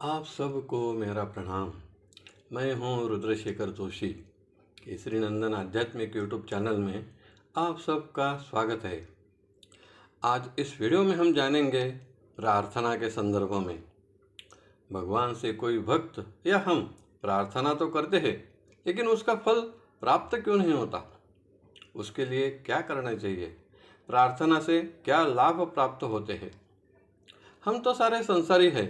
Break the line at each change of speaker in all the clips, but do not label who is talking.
आप सबको मेरा प्रणाम। मैं हूं रुद्रशेखर जोशी। केसरी नंदन आध्यात्मिक यूट्यूब चैनल में आप सबका स्वागत है। आज इस वीडियो में हम जानेंगे प्रार्थना के संदर्भ में। भगवान से कोई भक्त या हम प्रार्थना तो करते हैं, लेकिन उसका फल प्राप्त क्यों नहीं होता? उसके लिए क्या करना चाहिए? प्रार्थना से क्या लाभ प्राप्त होते हैं? हम तो सारे संसारी हैं।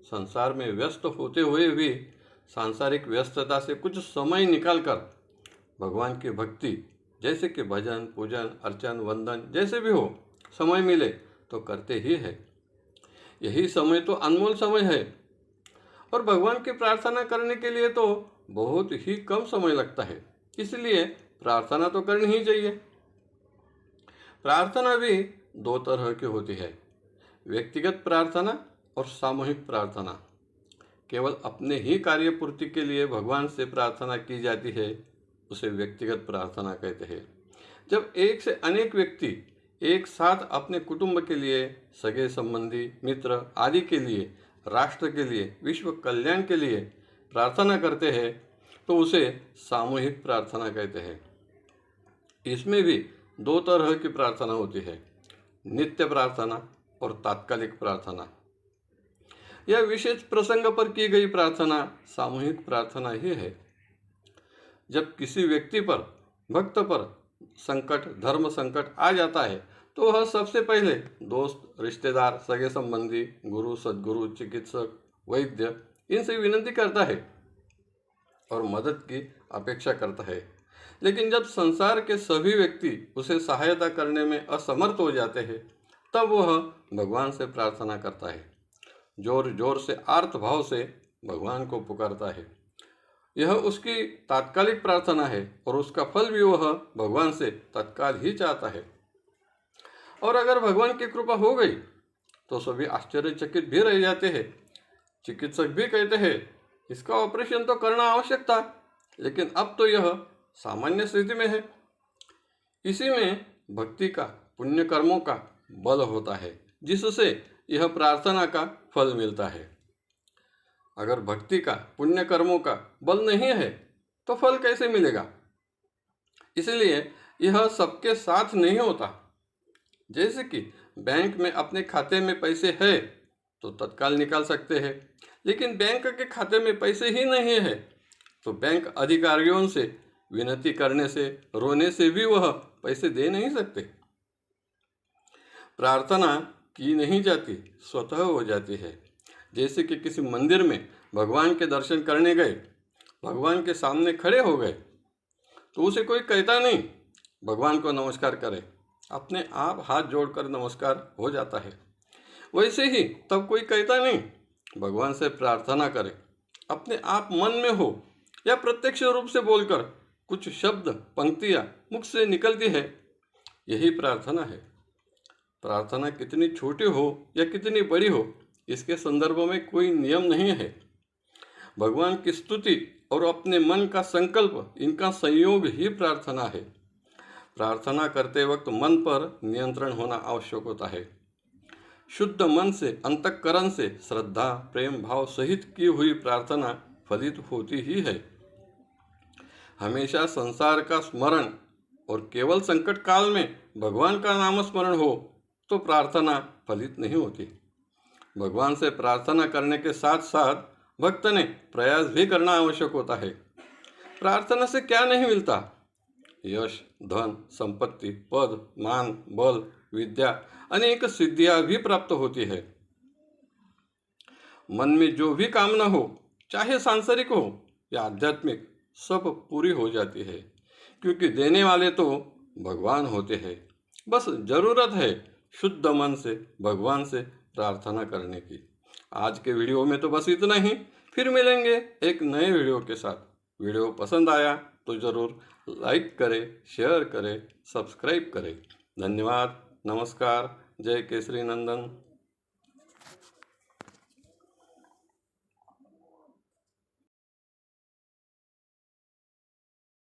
संसार में व्यस्त होते हुए भी सांसारिक व्यस्तता से कुछ समय निकालकर भगवान की भक्ति, जैसे कि भजन, पूजन, अर्चन, वंदन जैसे भी हो, समय मिले तो करते ही है। यही समय तो अनमोल समय है और भगवान की प्रार्थना करने के लिए तो बहुत ही कम समय लगता है। इसलिए प्रार्थना तो करनी ही चाहिए। प्रार्थना भी दो तरह की होती है, व्यक्तिगत प्रार्थना और सामूहिक प्रार्थना। केवल अपने ही कार्य पूर्ति के लिए भगवान से प्रार्थना की जाती है, उसे व्यक्तिगत प्रार्थना कहते हैं। जब एक से अनेक व्यक्ति एक साथ अपने कुटुंब के लिए, सगे संबंधी, मित्र आदि के लिए, राष्ट्र के लिए, विश्व कल्याण के लिए प्रार्थना करते हैं तो उसे सामूहिक प्रार्थना कहते हैं। इसमें भी दो तरह की प्रार्थना होती है, नित्य प्रार्थना और तात्कालिक प्रार्थना। यह विशेष प्रसंग पर की गई प्रार्थना सामूहिक प्रार्थना ही है। जब किसी व्यक्ति पर, भक्त पर संकट, धर्म संकट आ जाता है तो वह सबसे पहले दोस्त, रिश्तेदार, सगे संबंधी, गुरु, सद्गुरु, चिकित्सक, वैद्य इनसे विनती करता है और मदद की अपेक्षा करता है। लेकिन जब संसार के सभी व्यक्ति उसे सहायता करने में असमर्थ हो जाते हैं, तब वह भगवान से प्रार्थना करता है। जोर जोर से, आर्त भाव से भगवान को पुकारता है। यह उसकी तात्कालिक प्रार्थना है और उसका फल भी वह भगवान से तत्काल ही चाहता है। और अगर भगवान की कृपा हो गई तो सभी आश्चर्यचकित भी रह जाते हैं। चिकित्सक भी कहते हैं, इसका ऑपरेशन तो करना आवश्यक था, लेकिन अब तो यह सामान्य स्थिति में है। इसी में भक्ति का, पुण्य कर्मों का बल होता है, जिससे यह प्रार्थना का फल मिलता है। अगर भक्ति का, पुण्य कर्मों का बल नहीं है तो फल कैसे मिलेगा? इसलिए यह सबके साथ नहीं होता। जैसे कि बैंक में अपने खाते में पैसे है तो तत्काल निकाल सकते हैं, लेकिन बैंक के खाते में पैसे ही नहीं है तो बैंक अधिकारियों से विनती करने से, रोने से भी वह पैसे दे नहीं सकते। प्रार्थना की नहीं जाती, स्वतः हो जाती है। जैसे कि किसी मंदिर में भगवान के दर्शन करने गए, भगवान के सामने खड़े हो गए तो उसे कोई कहता नहीं भगवान को नमस्कार करे, अपने आप हाथ जोड़कर नमस्कार हो जाता है। वैसे ही तब कोई कहता नहीं भगवान से प्रार्थना करे, अपने आप मन में हो या प्रत्यक्ष रूप से बोलकर कुछ शब्द, पंक्तियाँ मुख से निकलती है, यही प्रार्थना है। प्रार्थना कितनी छोटी हो या कितनी बड़ी हो, इसके संदर्भ में कोई नियम नहीं है। भगवान की स्तुति और अपने मन का संकल्प, इनका संयोग ही प्रार्थना है। प्रार्थना करते वक्त मन पर नियंत्रण होना आवश्यक होता है। शुद्ध मन से, अंतःकरण से, श्रद्धा, प्रेम भाव सहित की हुई प्रार्थना फलित होती ही है। हमेशा संसार का स्मरण और केवल संकट काल में भगवान का नाम स्मरण हो तो प्रार्थना फलित नहीं होती। भगवान से प्रार्थना करने के साथ साथ भक्त ने प्रयास भी करना आवश्यक होता है। प्रार्थना से क्या नहीं मिलता? यश, धन, संपत्ति, पद, मान, बल, विद्या, अनेक सिद्धियां भी प्राप्त होती है। मन में जो भी कामना हो, चाहे सांसारिक हो या आध्यात्मिक, सब पूरी हो जाती है, क्योंकि देने वाले तो भगवान होते हैं। बस जरूरत है शुद्ध मन से भगवान से प्रार्थना करने की। आज के वीडियो में तो बस इतना ही। फिर मिलेंगे एक नए वीडियो के साथ। वीडियो पसंद आया तो ज़रूर लाइक करें, शेयर करें, सब्सक्राइब करें। धन्यवाद। नमस्कार। जय केसरी नंदन।